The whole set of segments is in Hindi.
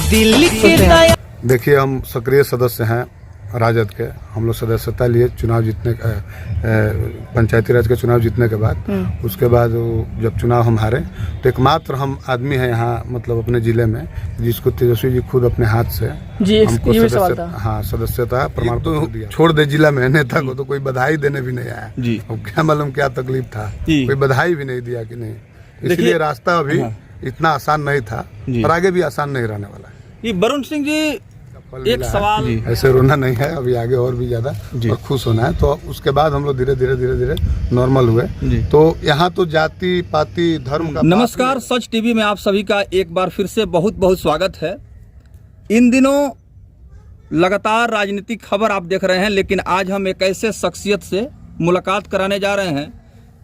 दिल के दया। देखिए, हम सक्रिय सदस्य हैं राजद के। हम लोग सदस्यता लिए चुनाव जीतने पंचायती राज के चुनाव जीतने के बाद, उसके बाद जब चुनाव हम हारे तो एकमात्र हम आदमी हैं यहाँ मतलब अपने जिले में जिसको तेजस्वी जी खुद अपने हाथ से हमको सदस्यता प्रमाण पत्र दिया। छोड़ दे जिला में नेता को तो कोई बधाई देने भी नहीं आया जी। क्या मालूम क्या तकलीफ था, कोई बधाई भी नहीं दिया कि नहीं। इसलिए रास्ता अभी इतना आसान नहीं था और आगे भी आसान नहीं रहने वाला है। ये वरुण सिंह जी, एक सवाल, ऐसे रोना नहीं है, अभी आगे और भी ज्यादा और खुश होना है। तो उसके बाद हम लोग धीरे धीरे नॉर्मल हुए। तो यहाँ तो जाति पाति धर्म का। नमस्कार, सच टीवी में आप सभी का एक बार फिर से बहुत बहुत स्वागत है। इन दिनों लगातार राजनीतिक खबर आप देख रहे हैं, लेकिन आज हम एक ऐसे शख्सियत से मुलाकात कराने जा रहे हैं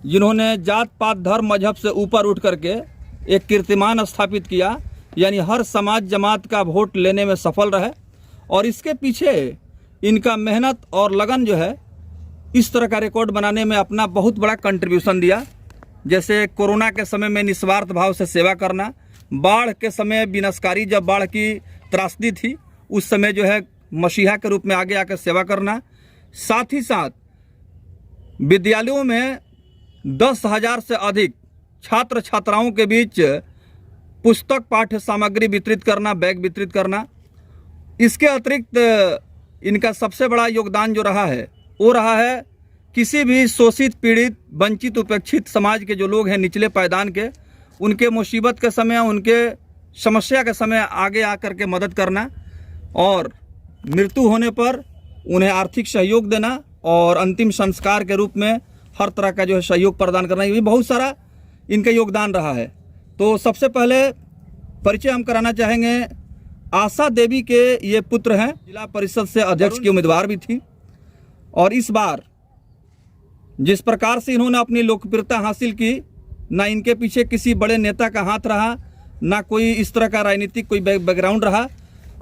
जिन्होंने जात पात धर्म मजहब से ऊपर उठ करके एक कीर्तिमान स्थापित किया, यानी हर समाज जमात का वोट लेने में सफल रहे। और इसके पीछे इनका मेहनत और लगन जो है इस तरह का रिकॉर्ड बनाने में अपना बहुत बड़ा कंट्रीब्यूशन दिया। जैसे कोरोना के समय में निस्वार्थ भाव से सेवा करना, बाढ़ के समय विनाशकारी जब बाढ़ की त्रासदी थी उस समय जो है मसीहा के रूप में आगे आकर सेवा करना। साथ ही साथ विद्यालयों में 10,000 से अधिक छात्र छात्राओं के बीच पुस्तक पाठ्य सामग्री वितरित करना, बैग वितरित करना। इसके अतिरिक्त इनका सबसे बड़ा योगदान जो रहा है वो रहा है किसी भी शोषित पीड़ित वंचित उपेक्षित समाज के जो लोग हैं निचले पायदान के, उनके मुसीबत के समय, उनके समस्या के समय आगे आकर के मदद करना और मृत्यु होने पर उन्हें आर्थिक सहयोग देना और अंतिम संस्कार के रूप में हर तरह का जो है सहयोग प्रदान करना। ये भी बहुत सारा इनका योगदान रहा है। तो सबसे पहले परिचय हम कराना चाहेंगे, आशा देवी के ये पुत्र हैं, जिला परिषद से अध्यक्ष की उम्मीदवार भी थी। और इस बार जिस प्रकार से इन्होंने अपनी लोकप्रियता हासिल की, ना इनके पीछे किसी बड़े नेता का हाथ रहा, ना कोई इस तरह का राजनीतिक कोई बैकग्राउंड रहा,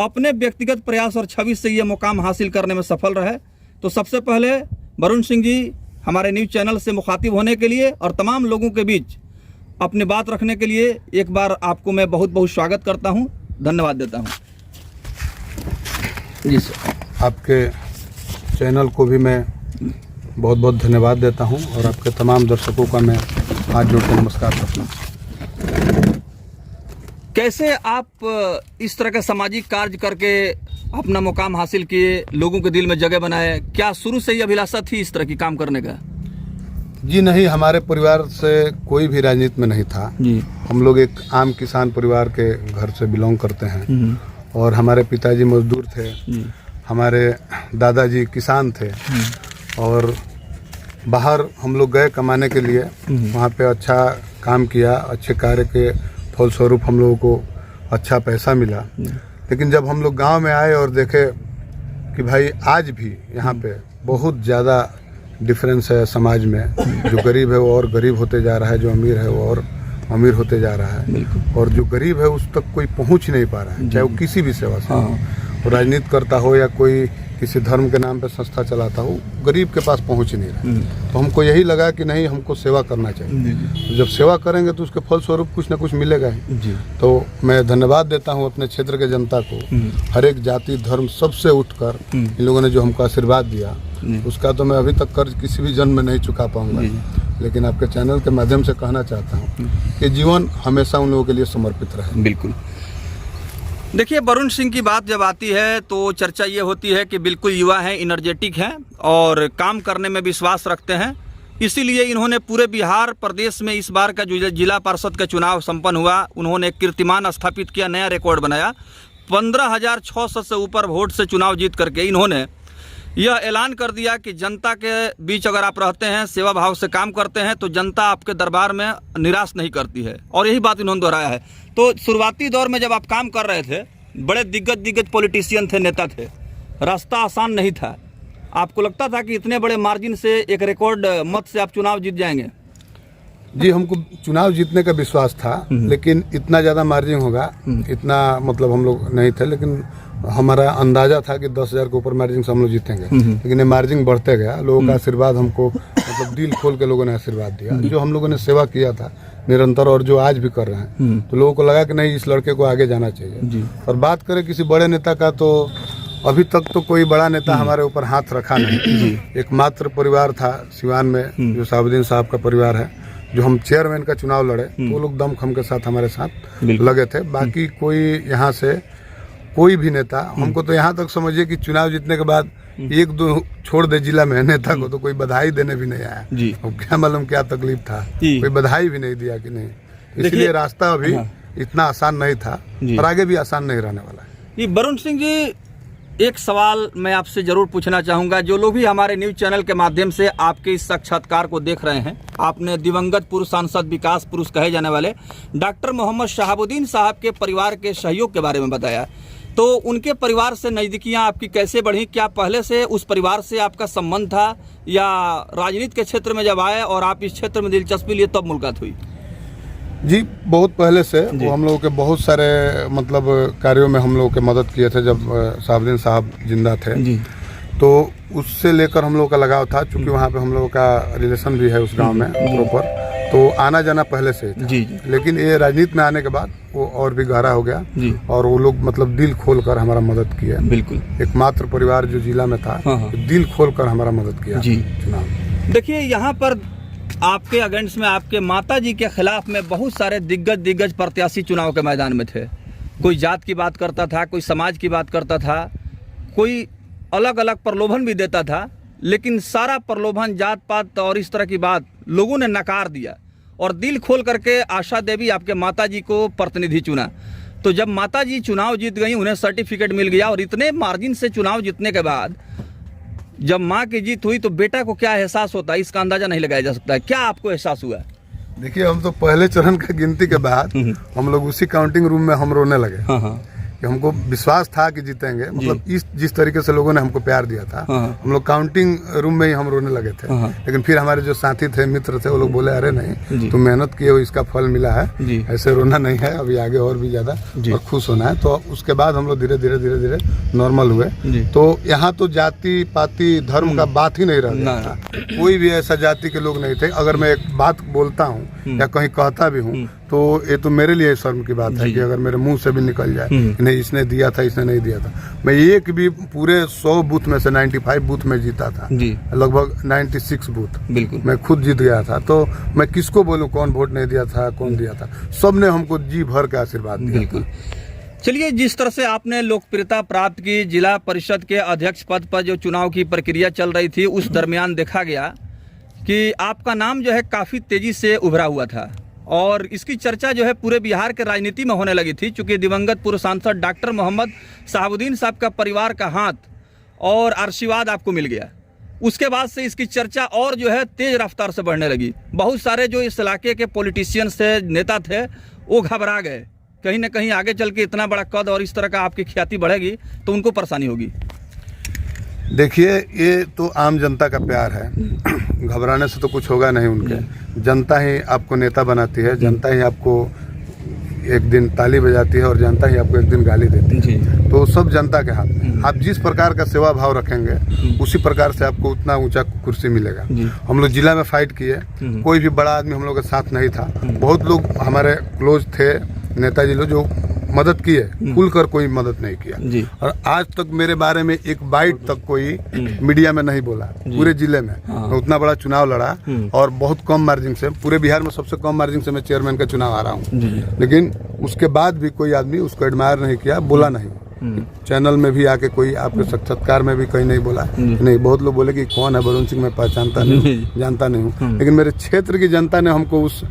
अपने व्यक्तिगत प्रयास और छवि से ये मुकाम हासिल करने में सफल रहे। तो सबसे पहले वरुण सिंह जी हमारे न्यूज़ चैनल से मुखातिब होने के लिए और तमाम लोगों के बीच अपनी बात रखने के लिए एक बार आपको मैं बहुत बहुत स्वागत करता हूं, धन्यवाद देता हूं। जी सर, आपके चैनल को भी मैं बहुत बहुत धन्यवाद देता हूं और आपके तमाम दर्शकों का मैं हाथ जोड़कर नमस्कार करता हूं। कैसे आप इस तरह का सामाजिक कार्य करके अपना मुकाम हासिल किए, लोगों के दिल में जगह बनाए? क्या शुरू से ही अभिलाषा थी इस तरह की काम करने का? जी नहीं, हमारे परिवार से कोई भी राजनीति में नहीं था जी। हम लोग एक आम किसान परिवार के घर से बिलोंग करते हैं और हमारे पिताजी मजदूर थे, हमारे दादाजी किसान थे और बाहर हम लोग गए कमाने के लिए। वहाँ पे अच्छा काम किया, अच्छे कार्य के फलस्वरूप हम लोगों को अच्छा पैसा मिला। लेकिन जब हम लोग गांव में आए और देखे कि भाई आज भी यहाँ पे बहुत ज़्यादा डिफरेंस है समाज में, जो गरीब है वो और गरीब होते जा रहा है, जो अमीर है वो और अमीर होते जा रहा है, और जो गरीब है उस तक कोई पहुंच नहीं पा रहा है, चाहे वो किसी भी सेवा से हो, राजनीति करता हो या कोई किसी धर्म के नाम पे संस्था चलाता हो, गरीब के पास पहुंच ही नहीं रहा। तो हमको यही लगा कि नहीं, हमको सेवा करना चाहिए। तो जब सेवा करेंगे तो उसके फलस्वरूप कुछ ना कुछ मिलेगा ही। तो मैं धन्यवाद देता हूं अपने क्षेत्र के जनता को, हर एक जाति धर्म सबसे उठकर इन लोगों ने जो हमको आशीर्वाद दिया, उसका तो मैं अभी तक कर्ज किसी भी जन्म में नहीं चुका पाऊंगा। लेकिन आपके चैनल के माध्यम से कहना चाहता हूँ कि जीवन हमेशा उन लोगों के लिए समर्पित रहे। बिल्कुल। देखिए, वरुण सिंह की बात जब आती है तो चर्चा ये होती है कि बिल्कुल युवा हैं, एनर्जेटिक हैं और काम करने में विश्वास रखते हैं। इसीलिए इन्होंने पूरे बिहार प्रदेश में इस बार का जो जिला परिषद का चुनाव संपन्न हुआ, उन्होंने एक कीर्तिमान स्थापित किया, नया रिकॉर्ड बनाया। 15,600 से ऊपर वोट से चुनाव जीत करके इन्होंने यह ऐलान कर दिया कि जनता के बीच अगर आप रहते हैं, सेवा भाव से काम करते हैं, तो जनता आपके दरबार में निराश नहीं करती है। और यही बात इन्होंने दोहराया है। तो शुरुआती दौर में जब आप काम कर रहे थे, बड़े दिग्गज पॉलिटिशियन थे, नेता थे, रास्ता आसान नहीं था। आपको लगता था कि इतने बड़े मार्जिन से एक रिकॉर्ड मत से आप चुनाव जीत जाएंगे? जी, हमको चुनाव जीतने का विश्वास था, लेकिन इतना ज़्यादा मार्जिन होगा इतना मतलब हम लोग नहीं थे। लेकिन हमारा अंदाजा था कि 10,000 के ऊपर मार्जिन से हम लोग जीतेंगे। लेकिन ये मार्जिन बढ़ते गया, लोगों का आशीर्वाद हमको मतलब दिल खोल के लोगों ने आशीर्वाद दिया। जो हम लोगों ने सेवा किया था, निरंतर, और जो आज भी कर रहे हैं। तो लोगों को लगा कि नहीं, इस लड़के को आगे जाना चाहिए। और बात करें किसी बड़े नेता का, तो अभी तक तो कोई बड़ा नेता हमारे ऊपर हाथ रखा नहीं। एकमात्र परिवार था सिवान में जो शहाबुद्दीन साहब का परिवार है, जो हम चेयरमैन का चुनाव लड़े, तो वो लोग दमखम के साथ हमारे साथ लगे थे। बाकी कोई यहाँ से कोई भी नेता, हमको तो यहाँ तक समझिए कि चुनाव जीतने के बाद एक दो छोड़ दे जिला में नेता को, तो कोई बधाई देने भी नहीं आया। अब क्या मालूम क्या तकलीफ था, कोई बधाई भी नहीं दिया कि नहीं। इसलिए रास्ता अभी इतना आसान नहीं था और आगे भी आसान नहीं रहने वाला है। वरुण सिंह जी, एक सवाल मैं आपसे जरूर पूछना चाहूंगा। जो लोग भी हमारे न्यूज चैनल के माध्यम से आपके इस साक्षात्कार को देख रहे हैं, आपने दिवंगत पूर्व सांसद, विकास पुरुष कहे जाने वाले डॉक्टर मोहम्मद शहाबुद्दीन साहब के परिवार के सहयोग के बारे में बताया, तो उनके परिवार से नज़दीकियाँ आपकी कैसे बढ़ी? क्या पहले से उस परिवार से आपका संबंध था, या राजनीति के क्षेत्र में जब आए और आप इस क्षेत्र में दिलचस्पी लिए तब मुलाकात हुई? जी, बहुत पहले से वो हम लोगों के बहुत सारे मतलब कार्यों में हम लोगों के मदद किए थे। जब शहाबुद्दीन साहब जिंदा थे जी, तो उससे लेकर हम लोगों का लगाव था, क्योंकि वहाँ पे हम लोगों का रिलेशन भी है उस गांव में प्रॉपर, तो आना जाना पहले से था। जी। लेकिन ये राजनीति में आने के बाद वो और भी गहरा हो गया जी। और वो लोग मतलब दिल खोल कर हमारा मदद किया। बिल्कुल, एकमात्र परिवार जो जिला में था, दिल खोल कर हमारा मदद किया जी चुनाव। देखिए, यहाँ पर आपके अगेंस्ट में आपके माता जी के खिलाफ में बहुत सारे दिग्गज प्रत्याशी चुनाव के मैदान में थे। कोई जात की बात करता था, कोई समाज की बात करता था, कोई अलग अलग प्रलोभन भी देता था, लेकिन सारा प्रलोभन, जात पात और इस तरह की बात लोगों ने नकार दिया और दिल खोल करके आशा देवी आपके माता जी को प्रतिनिधि चुना। तो जब माता जी चुनाव जीत गई, उन्हें सर्टिफिकेट मिल गया और इतने मार्जिन से चुनाव जीतने के बाद जब माँ की जीत हुई, तो बेटा को क्या एहसास होता है, इसका अंदाजा नहीं लगाया जा सकता है। क्या आपको एहसास हुआ? देखिए, हम तो पहले चरण का गिनती के बाद हम लोग उसी काउंटिंग रूम में हम रोने लगे कि हमको विश्वास था कि जीतेंगे। मतलब जिस तरीके से लोगों ने हमको प्यार दिया था, हम लोग काउंटिंग रूम में ही हम रोने लगे थे। लेकिन फिर हमारे जो साथी थे, मित्र थे, वो लोग बोले अरे नहीं, तुम मेहनत किए हो, इसका फल मिला है, ऐसे रोना नहीं है, अभी आगे और भी ज्यादा और खुश होना है। तो उसके बाद हम लोग धीरे धीरे नॉर्मल हुए। तो यहाँ तो जाति पाति धर्म का बात ही नहीं रहा था। कोई भी ऐसा जाति के लोग नहीं थे। अगर मैं एक बात बोलता हूँ या कहीं कहता भी हूँ, तो ये तो मेरे लिए शर्म की बात है कि अगर मेरे मुंह से भी निकल जाए कि नहीं, इसने दिया था, इसने नहीं दिया था। मैं एक भी पूरे 100 बूथ में से 95 बूथ में जीता था, लगभग 96 बूथ बिल्कुल मैं खुद जीत गया था। तो मैं किसको बोलूं कौन वोट नहीं दिया था, कौन दिया था? सबने हमको जी भर के आशीर्वाद दिया। बिल्कुल। चलिए, जिस तरह से आपने लोकप्रियता प्राप्त की, जिला परिषद के अध्यक्ष पद पर जो चुनाव की प्रक्रिया चल रही थी, उस दरमियान देखा गया कि आपका नाम जो है काफ़ी तेजी से उभरा हुआ था और इसकी चर्चा जो है पूरे बिहार के राजनीति में होने लगी थी, चूँकि दिवंगत पूर्व सांसद डॉक्टर मोहम्मद शहाबुद्दीन साहब का परिवार का हाथ और आशीर्वाद आपको मिल गया। उसके बाद से इसकी चर्चा और जो है तेज रफ्तार से बढ़ने लगी। बहुत सारे जो इस इलाके के पॉलिटिशियंस थे, नेता थे, वो घबरा गए, कहीं ना कहीं आगे चल के इतना बड़ा कद और इस तरह का आपकी ख्याति बढ़ेगी तो उनको परेशानी होगी। देखिए, ये तो आम जनता का प्यार है, घबराने से तो कुछ होगा नहीं। उनके जनता ही आपको नेता बनाती है, जनता ही आपको एक दिन ताली बजाती है और जनता ही आपको एक दिन गाली देती है। तो सब जनता के हाथ में। आप जिस प्रकार का सेवा भाव रखेंगे, उसी प्रकार से आपको उतना ऊंचा कुर्सी मिलेगा। हम लोग जिला में फाइट किए, कोई भी बड़ा आदमी हम लोग के साथ नहीं था। बहुत लोग हमारे क्लोज थे, नेताजी लोग, जो मदद की है, खुलकर कोई मदद नहीं किया। और आज तक मेरे बारे में एक बाइट तक कोई मीडिया में नहीं बोला पूरे जिले में। मैं उतना बड़ा चुनाव लड़ा और बहुत कम मार्जिन से, पूरे बिहार में सबसे कम मार्जिन से मैं चेयरमैन का चुनाव आ रहा हूँ। लेकिन उसके बाद भी कोई आदमी उसको एडमायर नहीं किया, बोला नहीं। चैनल में भी आके कोई आपके साक्षात्कार में भी कहीं नहीं बोला नहीं। बहुत लोग बोले कि कौन है वरुण सिंह, मैं पहचानता नहीं, जानता नहीं हूँ। लेकिन मेरे क्षेत्र की जनता ने हमको उस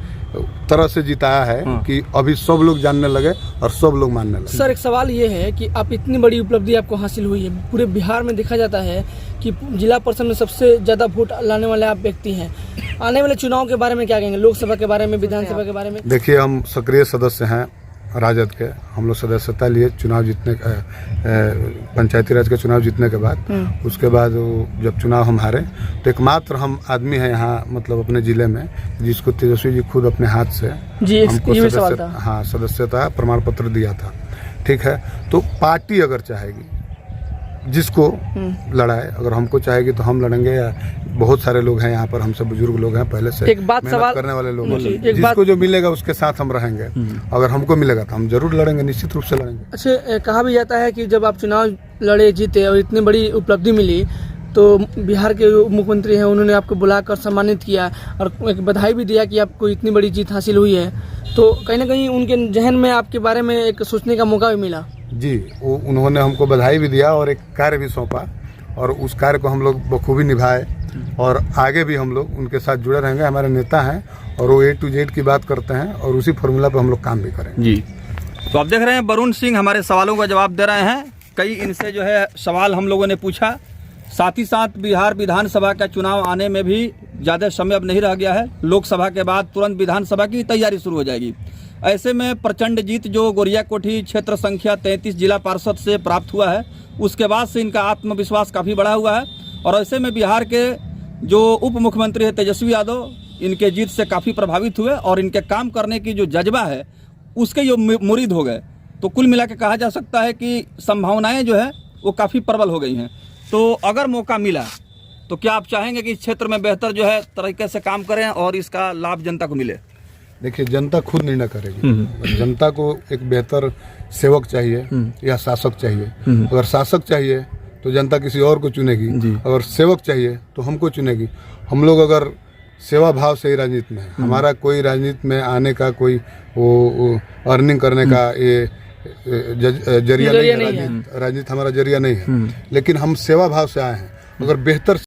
तरह से जिताया है कि अभी सब लोग जानने लगे और सब लोग मानने लगे। सर, एक सवाल ये है कि आप इतनी बड़ी उपलब्धि आपको हासिल हुई है, पूरे बिहार में देखा जाता है कि जिला परिषद में सबसे ज्यादा वोट लाने वाले आप व्यक्ति हैं। आने वाले चुनाव के बारे में क्या कहेंगे, लोकसभा के बारे में, विधानसभा के बारे में? देखिए, हम सक्रिय सदस्य हैं राजद के। हम लोग सदस्यता लिए चुनाव जीतने, पंचायती राज के चुनाव जीतने के बाद। उसके बाद जब चुनाव हम हारे, तो एकमात्र हम आदमी हैं यहाँ, मतलब अपने जिले में, जिसको तेजस्वी जी खुद अपने हाथ से हमको सदस्यता प्रमाण पत्र दिया था। ठीक है, तो पार्टी अगर चाहेगी जिसको लड़ाए, अगर हमको चाहेगी तो हम लड़ेंगे, या बहुत सारे लोग हैं यहाँ पर हमसे बुजुर्ग लोग हैं पहले से एक बात मेहनत सवाल करने वाले लोग हैं, जी, एक जिसको बात- जो मिलेगा उसके साथ हम रहेंगे। अगर हमको मिलेगा तो हम जरूर लड़ेंगे, निश्चित रूप से लड़ेंगे। अच्छा, कहा भी जाता है कि जब आप चुनाव लड़े जीते और इतनी बड़ी उपलब्धि मिली तो बिहार के जो मुख्यमंत्री हैं उन्होंने आपको बुलाकर सम्मानित किया और एक बधाई भी दिया कि आपको इतनी बड़ी जीत हासिल हुई है, तो कहीं ना कहीं उनके जहन में आपके बारे में एक सोचने का मौका भी मिला। जी, वो उन्होंने हमको बधाई भी दिया और एक कार्य भी सौंपा, और उस कार्य को हम लोग बखूबी निभाए, और आगे भी हम लोग उनके साथ जुड़े रहेंगे। हमारे नेता हैं और वो A to Z की बात करते हैं, और उसी फॉर्मूला पर हम लोग काम भी करेंगे। जी, तो आप देख रहे हैं वरुण सिंह हमारे सवालों का जवाब दे रहे हैं। कई इनसे जो है सवाल हम लोगों ने पूछा, साथ ही साथ बिहार विधानसभा का चुनाव आने में भी ज़्यादा समय अब नहीं रह गया है। लोकसभा के बाद तुरंत विधानसभा की तैयारी शुरू हो जाएगी। ऐसे में प्रचंड जीत जो गोरियाकोठी क्षेत्र संख्या 33 जिला पार्षद से प्राप्त हुआ है, उसके बाद से इनका आत्मविश्वास काफ़ी बढ़ा हुआ है। और ऐसे में बिहार के जो उप मुख्यमंत्री है तेजस्वी यादव, इनके जीत से काफ़ी प्रभावित हुए और इनके काम करने की जो जज्बा है उसके जो मुरीद हो गए। तो कुल मिला के कहा जा सकता है कि संभावनाएं जो है वो काफ़ी प्रबल हो गई हैं। तो अगर मौका मिला तो क्या आप चाहेंगे कि इस क्षेत्र में बेहतर जो है तरीके से काम करें और इसका लाभ जनता को मिले? देखिए, जनता खुद निर्णय करेगी। जनता को एक बेहतर सेवक चाहिए या शासक चाहिए। अगर शासक चाहिए तो जनता किसी और को चुनेगी, अगर सेवक चाहिए तो हमको चुनेगी। हम लोग अगर सेवा भाव से ही राजनीति में है, हमारा कोई राजनीति में आने का कोई वो अर्निंग करने का ये जरिया नहीं है। राजनीति हमारा जरिया नहीं है, लेकिन हम सेवा भाव से आए हैं। अगर बेहतर